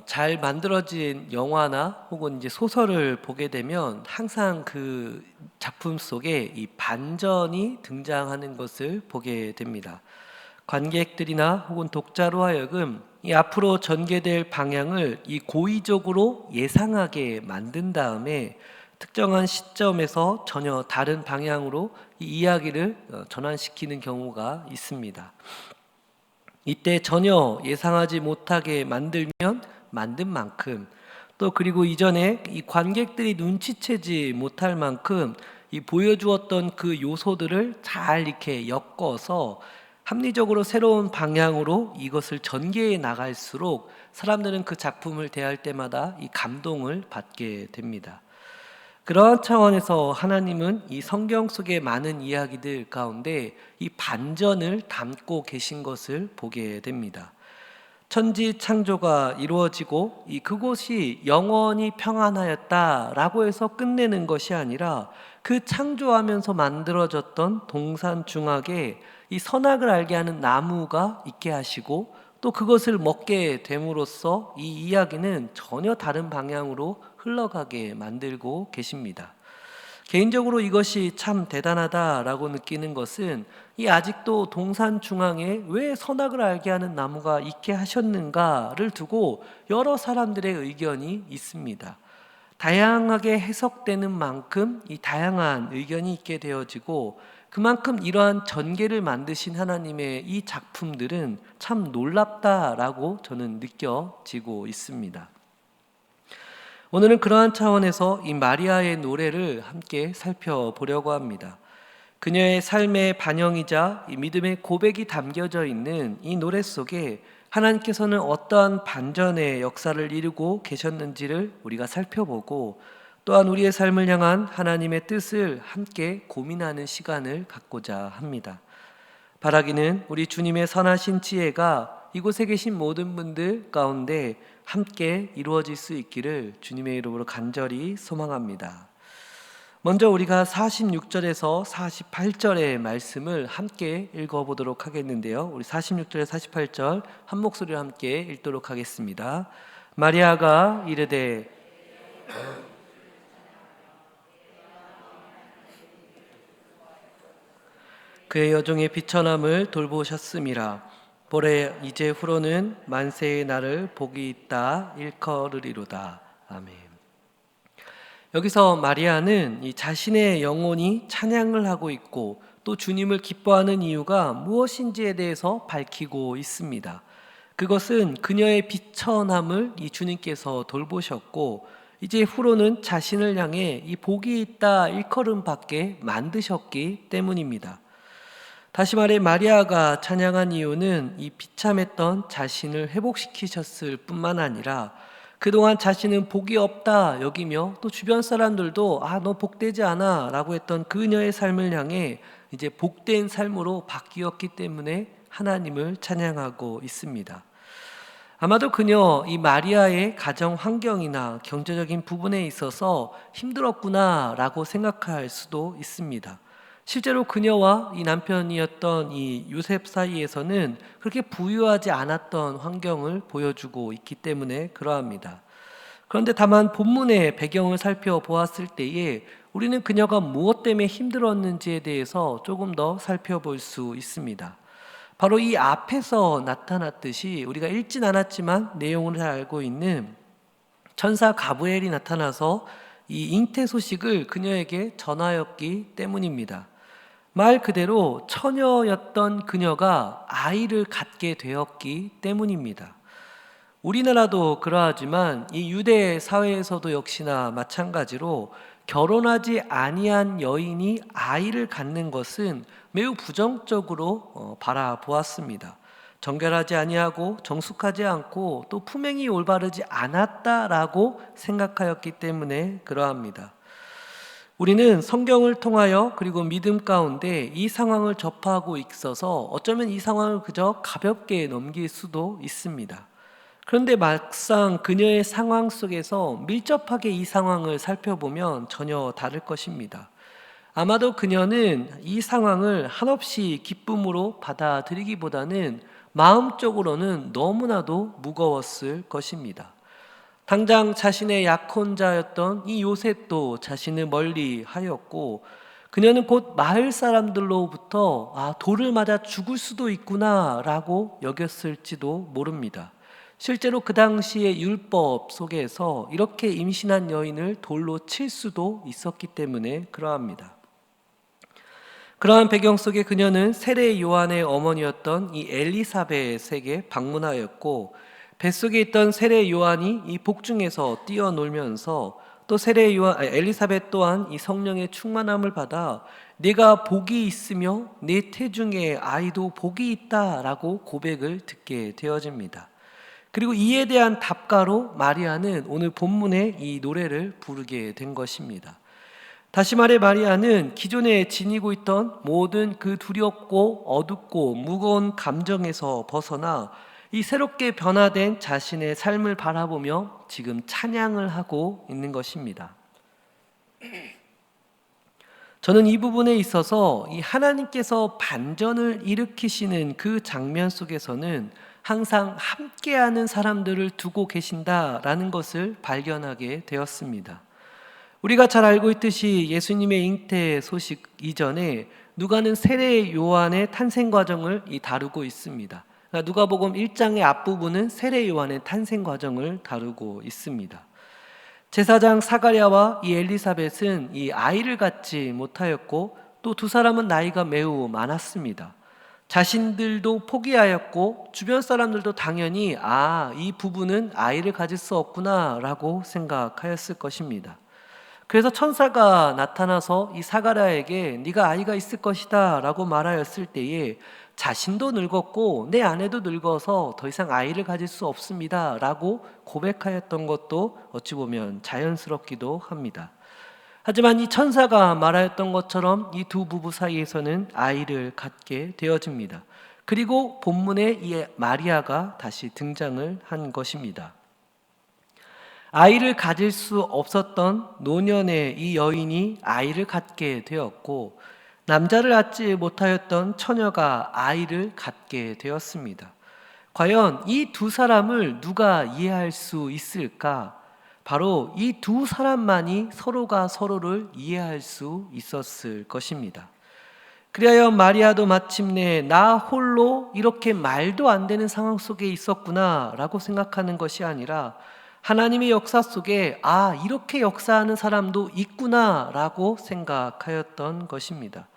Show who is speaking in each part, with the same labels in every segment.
Speaker 1: 잘 만들어진 영화나 혹은 이제 소설을 보게 되면 항상 그 작품 속에 이 반전이 등장하는 것을 보게 됩니다. 관객들이나 혹은 독자로 하여금 이 앞으로 전개될 방향을 이 고의적으로 예상하게 만든 다음에 특정한 시점에서 전혀 다른 방향으로 이 이야기를 전환시키는 경우가 있습니다. 이때 전혀 예상하지 못하게 만들면 만든 만큼, 또 그리고 이전에 이 관객들이 눈치채지 못할 만큼 이 보여주었던 그 요소들을 잘 이렇게 엮어서 합리적으로 새로운 방향으로 이것을 전개해 나갈수록 사람들은 그 작품을 대할 때마다 이 감동을 받게 됩니다. 그러한 차원에서 하나님은 이 성경 속의 많은 이야기들 가운데 이 반전을 담고 계신 것을 보게 됩니다. 천지 창조가 이루어지고 이 그곳이 영원히 평안하였다라고 해서 끝내는 것이 아니라 그 창조하면서 만들어졌던 동산중학에 이 선악을 알게 하는 나무가 있게 하시고, 또 그것을 먹게 됨으로써 이 이야기는 전혀 다른 방향으로 흘러가게 만들고 계십니다. 개인적으로 이것이 참 대단하다라고 느끼는 것은 이 아직도 동산 중앙에 왜 선악을 알게 하는 나무가 있게 하셨는가를 두고 여러 사람들의 의견이 있습니다. 다양하게 해석되는 만큼 이 다양한 의견이 있게 되어지고, 그만큼 이러한 전개를 만드신 하나님의 이 작품들은 참 놀랍다라고 저는 느껴지고 있습니다. 오늘은 그러한 차원에서 이 마리아의 노래를 함께 살펴보려고 합니다. 그녀의 삶의 반영이자 이 믿음의 고백이 담겨져 있는 이 노래 속에 하나님께서는 어떠한 반전의 역사를 이루고 계셨는지를 우리가 살펴보고, 또한 우리의 삶을 향한 하나님의 뜻을 함께 고민하는 시간을 갖고자 합니다. 바라기는 우리 주님의 선하신 지혜가 이곳에 계신 모든 분들 가운데 함께 이루어질 수 있기를 주님의 이름으로 간절히 소망합니다. 먼저 우리가 46절에서 48절의 말씀을 함께 읽어보도록 하겠는데요. 우리 46절에 48절 한 목소리로 함께 읽도록 하겠습니다. 마리아가 이르되 그의 여종의 비천함을 돌보셨음이라. 보래 이제 후로는 만세의 날을 복이 있다 일컬으리로다. 아멘. 여기서 마리아는 이 자신의 영혼이 찬양을 하고 있고, 또 주님을 기뻐하는 이유가 무엇인지에 대해서 밝히고 있습니다. 그것은 그녀의 비천함을 이 주님께서 돌보셨고, 이제 후로는 자신을 향해 이 복이 있다 일컬음 받게 만드셨기 때문입니다. 다시 말해 마리아가 찬양한 이유는 이 비참했던 자신을 회복시키셨을 뿐만 아니라 그동안 자신은 복이 없다 여기며, 또 주변 사람들도 너 복되지 않아 라고 했던 그녀의 삶을 향해 이제 복된 삶으로 바뀌었기 때문에 하나님을 찬양하고 있습니다. 아마도 그녀 이 마리아의 가정 환경이나 경제적인 부분에 있어서 힘들었구나 라고 생각할 수도 있습니다. 실제로 그녀와 이 남편이었던 이 요셉 사이에서는 그렇게 부유하지 않았던 환경을 보여주고 있기 때문에 그러합니다. 그런데 다만 본문의 배경을 살펴보았을 때에 우리는 그녀가 무엇 때문에 힘들었는지에 대해서 조금 더 살펴볼 수 있습니다. 바로 이 앞에서 나타났듯이 우리가 읽진 않았지만 내용을 잘 알고 있는 천사 가브리엘이 나타나서 이 잉태 소식을 그녀에게 전하였기 때문입니다. 말 그대로 처녀였던 그녀가 아이를 갖게 되었기 때문입니다. 우리나라도 그러하지만 이 유대 사회에서도 역시나 마찬가지로 결혼하지 아니한 여인이 아이를 갖는 것은 매우 부정적으로 바라보았습니다. 정결하지 아니하고 정숙하지 않고 또 품행이 올바르지 않았다라고 생각하였기 때문에 그러합니다. 우리는 성경을 통하여 그리고 믿음 가운데 이 상황을 접하고 있어서 어쩌면 이 상황을 그저 가볍게 넘길 수도 있습니다. 그런데 막상 그녀의 상황 속에서 밀접하게 이 상황을 살펴보면 전혀 다를 것입니다. 아마도 그녀는 이 상황을 한없이 기쁨으로 받아들이기보다는 마음적으로는 너무나도 무거웠을 것입니다. 당장 자신의 약혼자였던 이 요셉도 자신을 멀리 하였고, 그녀는 곧 마을 사람들로부터 돌을 맞아 죽을 수도 있구나 라고 여겼을지도 모릅니다. 실제로 그 당시의 율법 속에서 이렇게 임신한 여인을 돌로 칠 수도 있었기 때문에 그러합니다. 그러한 배경 속에 그녀는 세례 요한의 어머니였던 이 엘리사벳에게 방문하였고, 뱃속에 있던 세례 요한이 이 복중에서 뛰어놀면서 또 엘리사벳 또한 이 성령의 충만함을 받아 내가 복이 있으며 내 태중에 아이도 복이 있다라고 고백을 듣게 되어집니다. 그리고 이에 대한 답가로 마리아는 오늘 본문의 이 노래를 부르게 된 것입니다. 다시 말해 마리아는 기존에 지니고 있던 모든 그 두렵고 어둡고 무거운 감정에서 벗어나 이 새롭게 변화된 자신의 삶을 바라보며 지금 찬양을 하고 있는 것입니다. 저는 이 부분에 있어서 이 하나님께서 반전을 일으키시는 그 장면 속에서는 항상 함께하는 사람들을 두고 계신다라는 것을 발견하게 되었습니다. 우리가 잘 알고 있듯이 예수님의 잉태 소식 이전에 누가는 세례 요한의 탄생 과정을 다루고 있습니다. 그러니까 누가복음 1장의 앞부분은 세례 요한의 탄생 과정을 다루고 있습니다. 제사장 사가랴와 이 엘리사벳은 이 아이를 갖지 못하였고 또 두 사람은 나이가 매우 많았습니다. 자신들도 포기하였고 주변 사람들도 당연히 이 부부는 아이를 가질 수 없구나라고 생각하였을 것입니다. 그래서 천사가 나타나서 이 사가랴에게 네가 아이가 있을 것이다 라고 말하였을 때에 자신도 늙었고 내 아내도 늙어서 더 이상 아이를 가질 수 없습니다 라고 고백하였던 것도 어찌 보면 자연스럽기도 합니다. 하지만 이 천사가 말하였던 것처럼 이 두 부부 사이에서는 아이를 갖게 되어집니다. 그리고 본문에 이 마리아가 다시 등장을 한 것입니다. 아이를 가질 수 없었던 노년의 이 여인이 아이를 갖게 되었고, 남자를 낳지 못하였던 처녀가 아이를 갖게 되었습니다. 과연 이 두 사람을 누가 이해할 수 있을까? 바로 이 두 사람만이 서로가 서로를 이해할 수 있었을 것입니다. 그리하여 마리아도 마침내 나 홀로 이렇게 말도 안 되는 상황 속에 있었구나 라고 생각하는 것이 아니라 하나님의 역사 속에 이렇게 역사하는 사람도 있구나 라고 생각하였던 것입니다.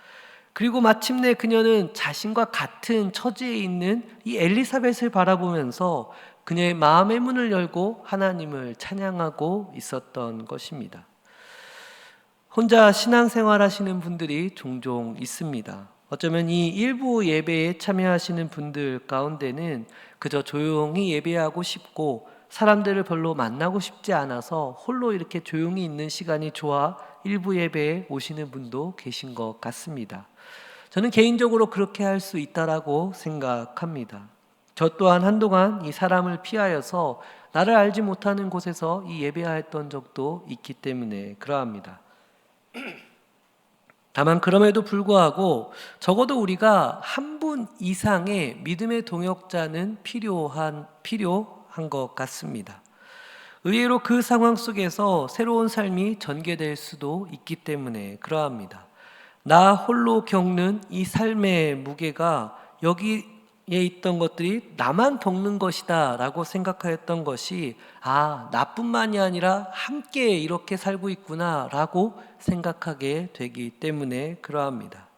Speaker 1: 그리고 마침내 그녀는 자신과 같은 처지에 있는 이 엘리사벳을 바라보면서 그녀의 마음의 문을 열고 하나님을 찬양하고 있었던 것입니다. 혼자 신앙생활 하시는 분들이 종종 있습니다. 어쩌면 이 일부 예배에 참여하시는 분들 가운데는 그저 조용히 예배하고 싶고 사람들을 별로 만나고 싶지 않아서 홀로 이렇게 조용히 있는 시간이 좋아 일부 예배에 오시는 분도 계신 것 같습니다. 저는 개인적으로 그렇게 할 수 있다라고 생각합니다. 저 또한 한동안 이 사람을 피하여서 나를 알지 못하는 곳에서 이 예배하였던 적도 있기 때문에 그러합니다. 다만 그럼에도 불구하고 적어도 우리가 한 분 이상의 믿음의 동역자는 필요한 것 같습니다. 의외로 그 상황 속에서 새로운 삶이 전개될 수도 있기 때문에 그러합니다. 나 홀로 겪는 이 삶의 무게가 여기에 있던 것들이 나만 겪는 것이다 라고 생각하였던 것이 나뿐만이 아니라 함께 이렇게 살고 있구나 라고 생각하게 되기 때문에 그러합니다.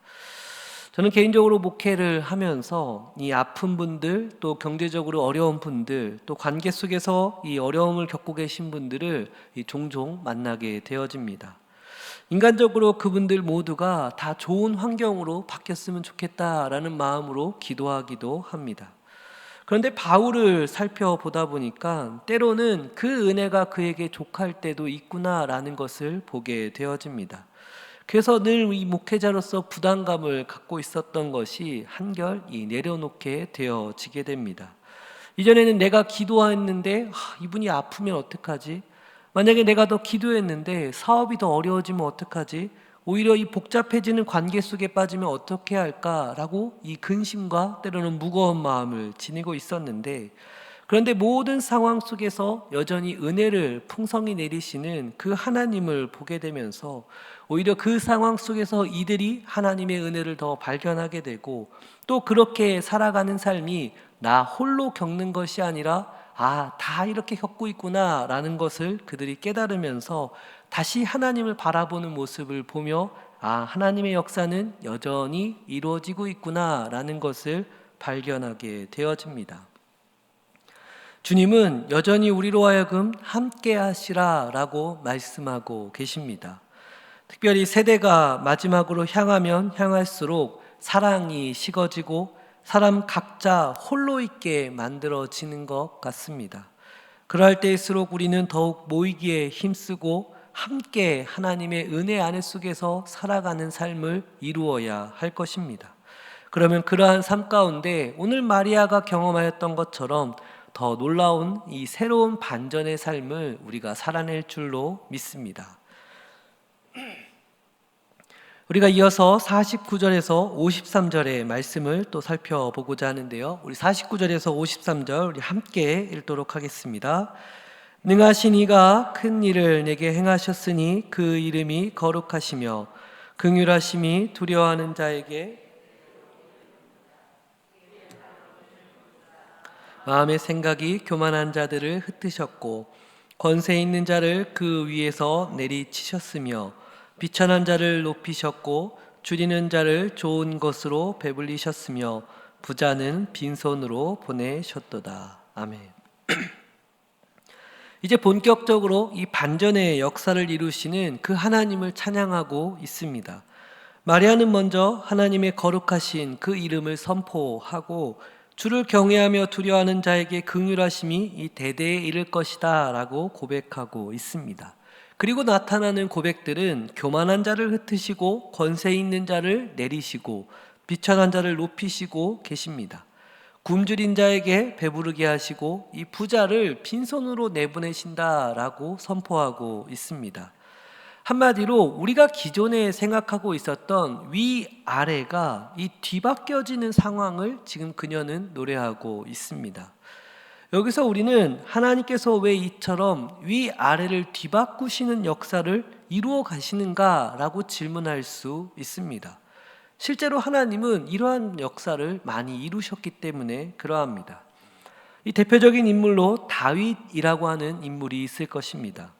Speaker 1: 저는 개인적으로 목회를 하면서 이 아픈 분들, 또 경제적으로 어려운 분들, 또 관계 속에서 이 어려움을 겪고 계신 분들을 종종 만나게 되어집니다. 인간적으로 그분들 모두가 다 좋은 환경으로 바뀌었으면 좋겠다라는 마음으로 기도하기도 합니다. 그런데 바울을 살펴보다 보니까 때로는 그 은혜가 그에게 족할 때도 있구나라는 것을 보게 되어집니다. 그래서 늘 이 목회자로서 부담감을 갖고 있었던 것이 한결 내려놓게 되어지게 됩니다. 이전에는 내가 기도했는데 이분이 아프면 어떡하지? 만약에 내가 더 기도했는데 사업이 더 어려워지면 어떡하지? 오히려 이 복잡해지는 관계 속에 빠지면 어떻게 할까라고 이 근심과 때로는 무거운 마음을 지니고 있었는데, 그런데 모든 상황 속에서 여전히 은혜를 풍성히 내리시는 그 하나님을 보게 되면서 오히려 그 상황 속에서 이들이 하나님의 은혜를 더 발견하게 되고, 또 그렇게 살아가는 삶이 나 홀로 겪는 것이 아니라 다 이렇게 겪고 있구나라는 것을 그들이 깨달으면서 다시 하나님을 바라보는 모습을 보며 하나님의 역사는 여전히 이루어지고 있구나라는 것을 발견하게 되어집니다. 주님은 여전히 우리로 하여금 함께 하시라라고 말씀하고 계십니다. 특별히 세대가 마지막으로 향하면 향할수록 사랑이 식어지고 사람 각자 홀로 있게 만들어지는 것 같습니다. 그럴 때일수록 우리는 더욱 모이기에 힘쓰고 함께 하나님의 은혜 안에 속에서 살아가는 삶을 이루어야 할 것입니다. 그러면 그러한 삶 가운데 오늘 마리아가 경험하였던 것처럼 더 놀라운 이 새로운 반전의 삶을 우리가 살아낼 줄로 믿습니다. 우리가 이어서 49절에서 53절의 말씀을 또 살펴보고자 하는데요. 우리 49절에서 53절 우리 함께 읽도록 하겠습니다. 능하신 이가 큰 일을 내게 행하셨으니 그 이름이 거룩하시며 긍휼하심이 두려워하는 자에게 마음의 생각이 교만한 자들을 흩으셨고 권세 있는 자를 그 위에서 내리치셨으며 비천한 자를 높이셨고 줄이는 자를 좋은 것으로 배불리셨으며 부자는 빈손으로 보내셨도다. 아멘. 이제 본격적으로 이 반전의 역사를 이루시는 그 하나님을 찬양하고 있습니다. 마리아는 먼저 하나님의 거룩하신 그 이름을 선포하고 주를 경외하며 두려워하는 자에게 긍휼하심이 이 대대에 이를 것이다 라고 고백하고 있습니다. 그리고 나타나는 고백들은 교만한 자를 흩으시고 권세 있는 자를 내리시고 비천한 자를 높이시고 계십니다. 굶주린 자에게 배부르게 하시고 이 부자를 빈손으로 내보내신다라고 선포하고 있습니다. 한마디로 우리가 기존에 생각하고 있었던 위아래가 이 뒤바뀌어지는 상황을 지금 그녀는 노래하고 있습니다. 여기서 우리는 하나님께서 왜 이처럼 위아래를 뒤바꾸시는 역사를 이루어 가시는가라고 질문할 수 있습니다. 실제로 하나님은 이러한 역사를 많이 이루셨기 때문에 그러합니다. 이 대표적인 인물로 다윗이라고 하는 인물이 있을 것입니다.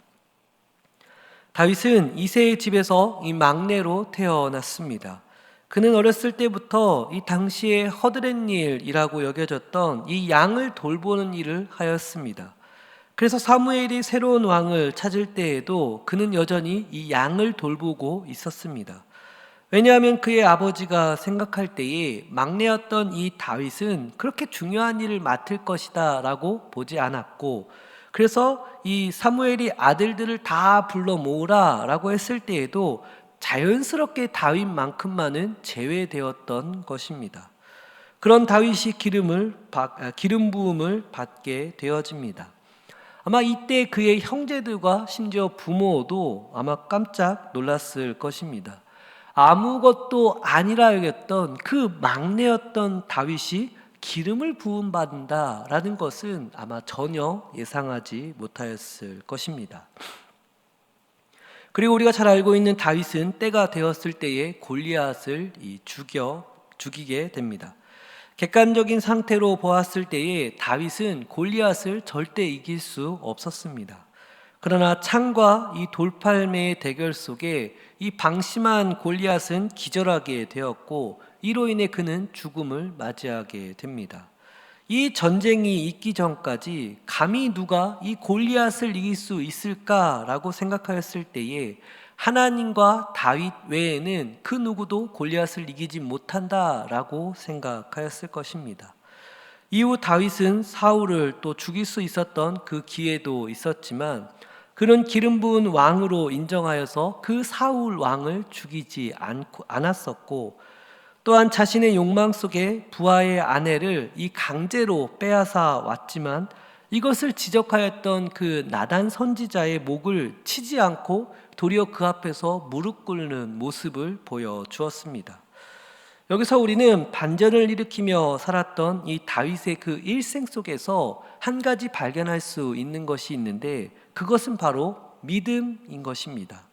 Speaker 1: 다윗은 이새의 집에서 이 막내로 태어났습니다. 그는 어렸을 때부터 이 당시에 허드렛 일이라고 여겨졌던 이 양을 돌보는 일을 하였습니다. 그래서 사무엘이 새로운 왕을 찾을 때에도 그는 여전히 이 양을 돌보고 있었습니다. 왜냐하면 그의 아버지가 생각할 때에 막내였던 이 다윗은 그렇게 중요한 일을 맡을 것이다 라고 보지 않았고, 그래서 이 사무엘이 아들들을 다 불러 모으라 라고 했을 때에도 자연스럽게 다윗만큼만은 제외되었던 것입니다. 그런 다윗이 기름 부음을 받게 되어집니다. 아마 이때 그의 형제들과 심지어 부모도 아마 깜짝 놀랐을 것입니다. 아무것도 아니라 여겼던 그 막내였던 다윗이 기름을 부음받는다라는 것은 아마 전혀 예상하지 못하였을 것입니다. 그리고 우리가 잘 알고 있는 다윗은 때가 되었을 때에 골리앗을 죽이게 됩니다. 객관적인 상태로 보았을 때에 다윗은 골리앗을 절대 이길 수 없었습니다. 그러나 창과 이 돌팔매의 대결 속에 이 방심한 골리앗은 기절하게 되었고, 이로 인해 그는 죽음을 맞이하게 됩니다. 이 전쟁이 있기 전까지 감히 누가 이 골리앗을 이길 수 있을까라고 생각하였을 때에 하나님과 다윗 외에는 그 누구도 골리앗을 이기지 못한다라고 생각하였을 것입니다. 이후 다윗은 사울을 또 죽일 수 있었던 그 기회도 있었지만 그는 기름 부은 왕으로 인정하여서 그 사울 왕을 죽이지 않았었고, 또한 자신의 욕망 속에 부하의 아내를 이 강제로 빼앗아 왔지만 이것을 지적하였던 그 나단 선지자의 목을 치지 않고 도리어 그 앞에서 무릎 꿇는 모습을 보여주었습니다. 여기서 우리는 반전을 일으키며 살았던 이 다윗의 그 일생 속에서 한 가지 발견할 수 있는 것이 있는데, 그것은 바로 믿음인 것입니다.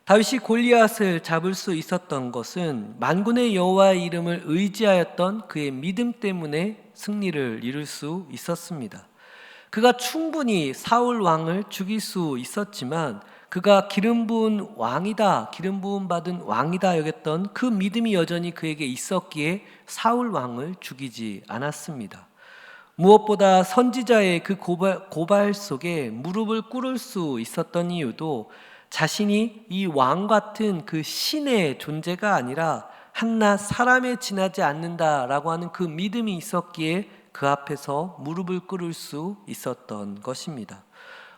Speaker 1: 다윗이 골리앗을 잡을 수 있었던 것은 만군의 여호와의 이름을 의지하였던 그의 믿음 때문에 승리를 이룰 수 있었습니다. 그가 충분히 사울 왕을 죽일 수 있었지만 그가 기름 부은 왕이다, 기름 부음 받은 왕이다 여겼던 그 믿음이 여전히 그에게 있었기에 사울 왕을 죽이지 않았습니다. 무엇보다 선지자의 그 고발 속에 무릎을 꿇을 수 있었던 이유도 자신이 이 왕 같은 그 신의 존재가 아니라 한낱 사람에 지나지 않는다라고 하는 그 믿음이 있었기에 그 앞에서 무릎을 꿇을 수 있었던 것입니다.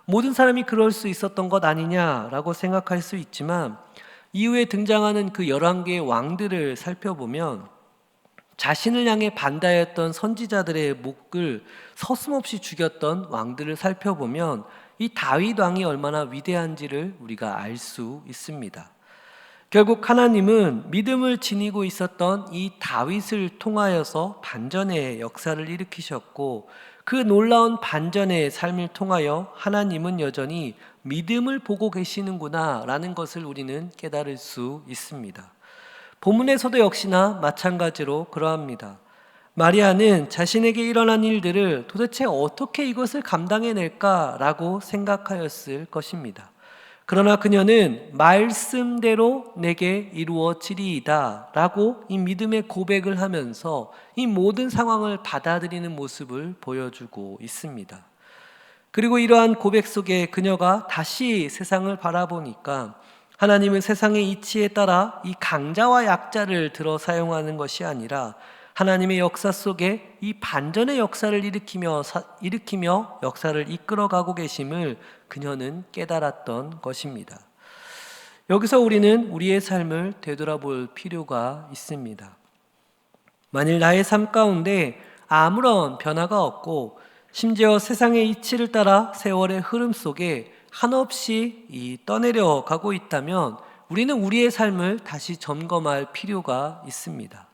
Speaker 1: 모든 사람이 그럴 수 있었던 것 아니냐라고 생각할 수 있지만, 이후에 등장하는 그 11개의 왕들을 살펴보면 자신을 향해 반대하였던 선지자들의 목을 서슴없이 죽였던 왕들을 살펴보면 이 다윗 왕이 얼마나 위대한지를 우리가 알 수 있습니다. 결국 하나님은 믿음을 지니고 있었던 이 다윗을 통하여서 반전의 역사를 일으키셨고, 그 놀라운 반전의 삶을 통하여 하나님은 여전히 믿음을 보고 계시는구나 라는 것을 우리는 깨달을 수 있습니다. 본문에서도 역시나 마찬가지로 그러합니다. 마리아는 자신에게 일어난 일들을 도대체 어떻게 이것을 감당해낼까라고 생각하였을 것입니다. 그러나 그녀는 말씀대로 내게 이루어지리이다 라고 이 믿음의 고백을 하면서 이 모든 상황을 받아들이는 모습을 보여주고 있습니다. 그리고 이러한 고백 속에 그녀가 다시 세상을 바라보니까 하나님은 세상의 이치에 따라 이 강자와 약자를 들어 사용하는 것이 아니라 하나님의 역사 속에 이 반전의 역사를 일으키며 역사를 이끌어가고 계심을 그녀는 깨달았던 것입니다. 여기서 우리는 우리의 삶을 되돌아볼 필요가 있습니다. 만일 나의 삶 가운데 아무런 변화가 없고 심지어 세상의 이치를 따라 세월의 흐름 속에 한없이 떠내려 가고 있다면 우리는 우리의 삶을 다시 점검할 필요가 있습니다.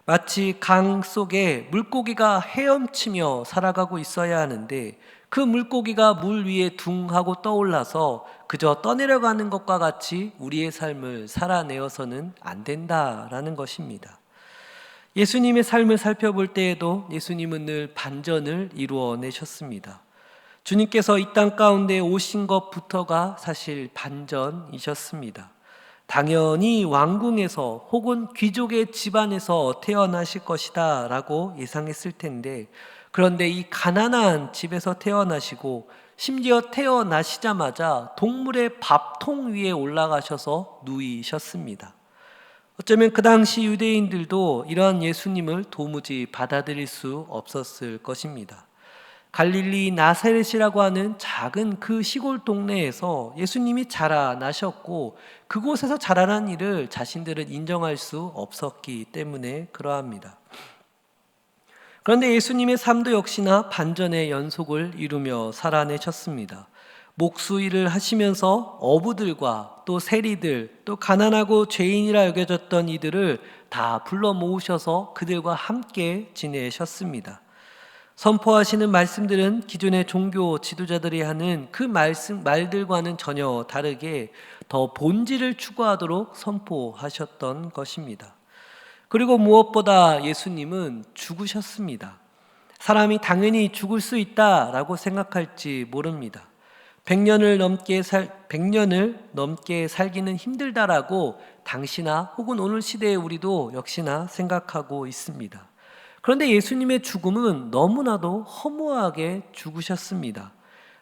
Speaker 1: 마치 강 속에 물고기가 헤엄치며 살아가고 있어야 하는데 그 물고기가 물 위에 둥 하고 떠올라서 그저 떠내려가는 것과 같이 우리의 삶을 살아내어서는 안 된다라는 것입니다. 예수님의 삶을 살펴볼 때에도 예수님은 늘 반전을 이루어내셨습니다. 주님께서 이 땅 가운데 오신 것부터가 사실 반전이셨습니다. 당연히 왕궁에서 혹은 귀족의 집안에서 태어나실 것이다 라고 예상했을 텐데, 그런데 이 가난한 집에서 태어나시고 심지어 태어나시자마자 동물의 밥통 위에 올라가셔서 누이셨습니다. 어쩌면 그 당시 유대인들도 이러한 예수님을 도무지 받아들일 수 없었을 것입니다. 갈릴리 나사렛이라고 하는 작은 그 시골 동네에서 예수님이 자라나셨고 그곳에서 자라난 일을 자신들은 인정할 수 없었기 때문에 그러합니다. 그런데 예수님의 삶도 역시나 반전의 연속을 이루며 살아내셨습니다. 목수일을 하시면서 어부들과 또 세리들, 또 가난하고 죄인이라 여겨졌던 이들을 다 불러 모으셔서 그들과 함께 지내셨습니다. 선포하시는 말씀들은 기존의 종교 지도자들이 하는 그 말들과는 전혀 다르게 더 본질을 추구하도록 선포하셨던 것입니다. 그리고 무엇보다 예수님은 죽으셨습니다. 사람이 당연히 죽을 수 있다라고 생각할지 모릅니다. 100년을 넘게 살기는 힘들다라고 당시나 혹은 오늘 시대의 우리도 역시나 생각하고 있습니다. 그런데 예수님의 죽음은 너무나도 허무하게 죽으셨습니다.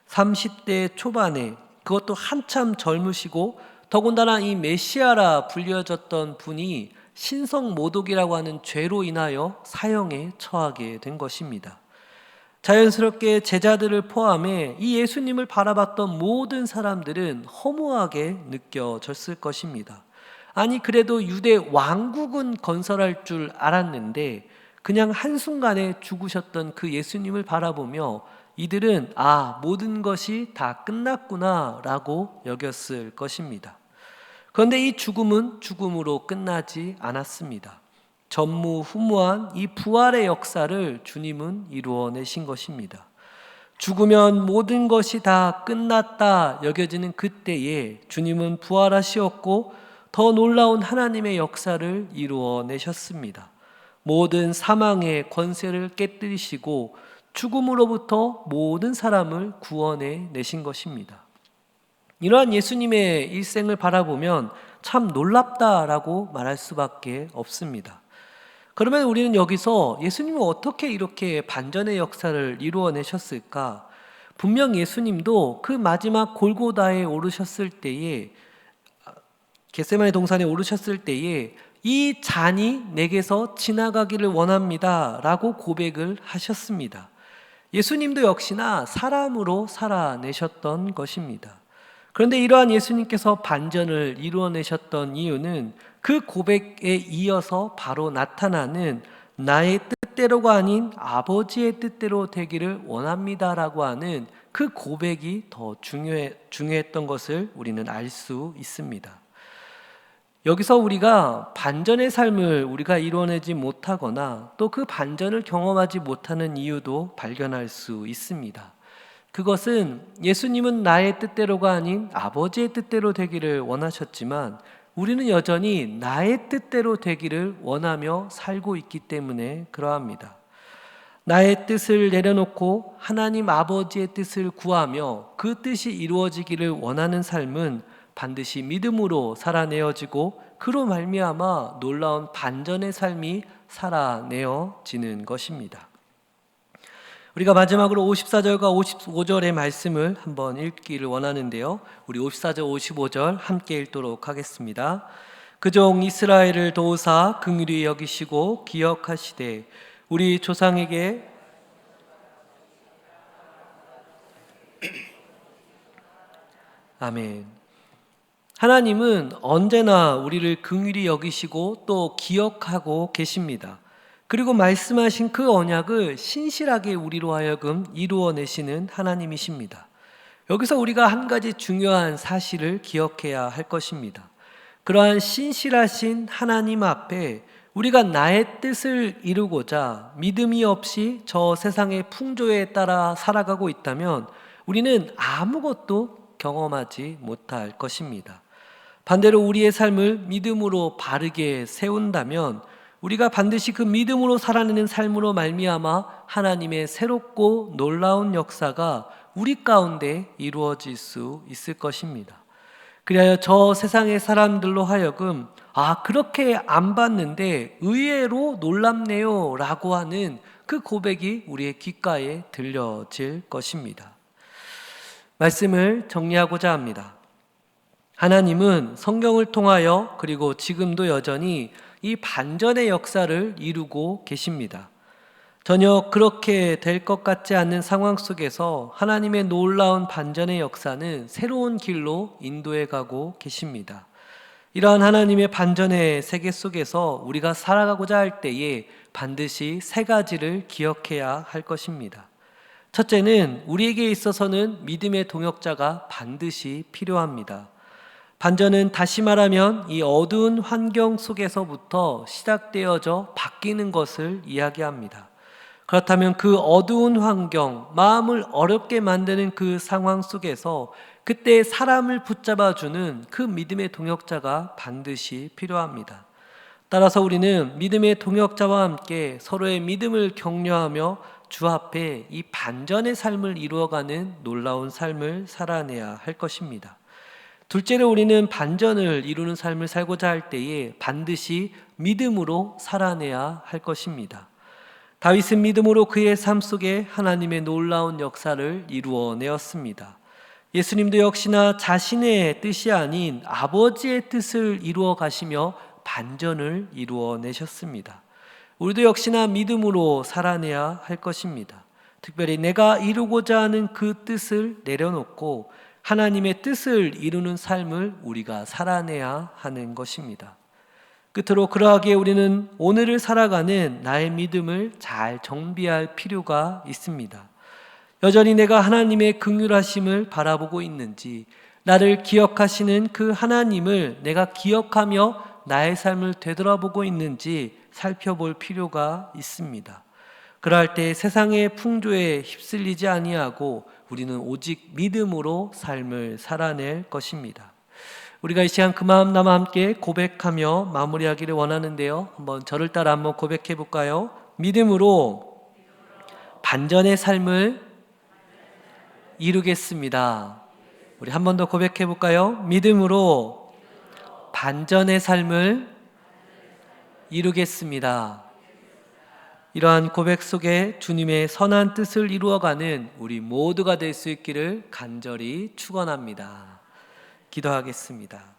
Speaker 1: 30대 초반에, 그것도 한참 젊으시고 더군다나 이 메시아라 불려졌던 분이 신성모독이라고 하는 죄로 인하여 사형에 처하게 된 것입니다. 자연스럽게 제자들을 포함해 이 예수님을 바라봤던 모든 사람들은 허무하게 느껴졌을 것입니다. 아니 그래도 유대 왕국은 건설할 줄 알았는데 그냥 한순간에 죽으셨던 그 예수님을 바라보며 이들은 모든 것이 다 끝났구나 라고 여겼을 것입니다. 그런데 이 죽음은 죽음으로 끝나지 않았습니다. 전무후무한 이 부활의 역사를 주님은 이루어내신 것입니다. 죽으면 모든 것이 다 끝났다 여겨지는 그때에 주님은 부활하시었고 더 놀라운 하나님의 역사를 이루어내셨습니다. 모든 사망의 권세를 깨뜨리시고 죽음으로부터 모든 사람을 구원해 내신 것입니다. 이러한 예수님의 일생을 바라보면 참 놀랍다라고 말할 수밖에 없습니다. 그러면 우리는 여기서 예수님은 어떻게 이렇게 반전의 역사를 이루어내셨을까? 분명 예수님도 그 마지막 골고다에 오르셨을 때에, 겟세마네 동산에 오르셨을 때에 이 잔이 내게서 지나가기를 원합니다 라고 고백을 하셨습니다. 예수님도 역시나 사람으로 살아내셨던 것입니다. 그런데 이러한 예수님께서 반전을 이루어내셨던 이유는 그 고백에 이어서 바로 나타나는 나의 뜻대로가 아닌 아버지의 뜻대로 되기를 원합니다라고 하는 그 고백이 더 중요했던 것을 우리는 알 수 있습니다. 여기서 우리가 반전의 삶을 우리가 이루어내지 못하거나 또 그 반전을 경험하지 못하는 이유도 발견할 수 있습니다. 그것은 예수님은 나의 뜻대로가 아닌 아버지의 뜻대로 되기를 원하셨지만 우리는 여전히 나의 뜻대로 되기를 원하며 살고 있기 때문에 그러합니다. 나의 뜻을 내려놓고 하나님 아버지의 뜻을 구하며 그 뜻이 이루어지기를 원하는 삶은 반드시 믿음으로 살아내어지고 그로 말미암아 놀라운 반전의 삶이 살아내어지는 것입니다. 우리가 마지막으로 54절과 55절의 말씀을 한번 읽기를 원하는데요. 우리 54절, 55절 함께 읽도록 하겠습니다. 그 종 이스라엘을 도우사 긍휼히 여기시고 기억하시되 우리 조상에게 아멘. 하나님은 언제나 우리를 긍휼히 여기시고 또 기억하고 계십니다. 그리고 말씀하신 그 언약을 신실하게 우리로 하여금 이루어내시는 하나님이십니다. 여기서 우리가 한 가지 중요한 사실을 기억해야 할 것입니다. 그러한 신실하신 하나님 앞에 우리가 나의 뜻을 이루고자 믿음이 없이 저 세상의 풍조에 따라 살아가고 있다면 우리는 아무것도 경험하지 못할 것입니다. 반대로 우리의 삶을 믿음으로 바르게 세운다면 우리가 반드시 그 믿음으로 살아내는 삶으로 말미암아 하나님의 새롭고 놀라운 역사가 우리 가운데 이루어질 수 있을 것입니다. 그리하여 저 세상의 사람들로 하여금 그렇게 안 봤는데 의외로 놀랍네요 라고 하는 그 고백이 우리의 귓가에 들려질 것입니다. 말씀을 정리하고자 합니다. 하나님은 성경을 통하여 그리고 지금도 여전히 이 반전의 역사를 이루고 계십니다. 전혀 그렇게 될 것 같지 않는 상황 속에서 하나님의 놀라운 반전의 역사는 새로운 길로 인도해 가고 계십니다. 이러한 하나님의 반전의 세계 속에서 우리가 살아가고자 할 때에 반드시 세 가지를 기억해야 할 것입니다. 첫째는 우리에게 있어서는 믿음의 동역자가 반드시 필요합니다. 반전은 다시 말하면 이 어두운 환경 속에서부터 시작되어져 바뀌는 것을 이야기합니다. 그렇다면 그 어두운 환경, 마음을 어렵게 만드는 그 상황 속에서 그때 사람을 붙잡아주는 그 믿음의 동역자가 반드시 필요합니다. 따라서 우리는 믿음의 동역자와 함께 서로의 믿음을 격려하며 주 앞에 이 반전의 삶을 이루어가는 놀라운 삶을 살아내야 할 것입니다. 둘째로 우리는 반전을 이루는 삶을 살고자 할 때에 반드시 믿음으로 살아내야 할 것입니다. 다윗은 믿음으로 그의 삶 속에 하나님의 놀라운 역사를 이루어내었습니다. 예수님도 역시나 자신의 뜻이 아닌 아버지의 뜻을 이루어 가시며 반전을 이루어내셨습니다. 우리도 역시나 믿음으로 살아내야 할 것입니다. 특별히 내가 이루고자 하는 그 뜻을 내려놓고 하나님의 뜻을 이루는 삶을 우리가 살아내야 하는 것입니다. 끝으로 그러하기에 우리는 오늘을 살아가는 나의 믿음을 잘 정비할 필요가 있습니다. 여전히 내가 하나님의 긍휼하심을 바라보고 있는지, 나를 기억하시는 그 하나님을 내가 기억하며 나의 삶을 되돌아보고 있는지 살펴볼 필요가 있습니다. 그러할 때 세상의 풍조에 휩쓸리지 아니하고 우리는 오직 믿음으로 삶을 살아낼 것입니다. 우리가 이 시간 그 마음 나와 함께 고백하며 마무리하기를 원하는데요. 저를 따라 한번 고백해 볼까요? 믿음으로 반전의 삶을 이루겠습니다. 우리 한 번 더 고백해 볼까요? 믿음으로 반전의 삶을 이루겠습니다. 이러한 고백 속에 주님의 선한 뜻을 이루어가는 우리 모두가 될 수 있기를 간절히 축원합니다. 기도하겠습니다.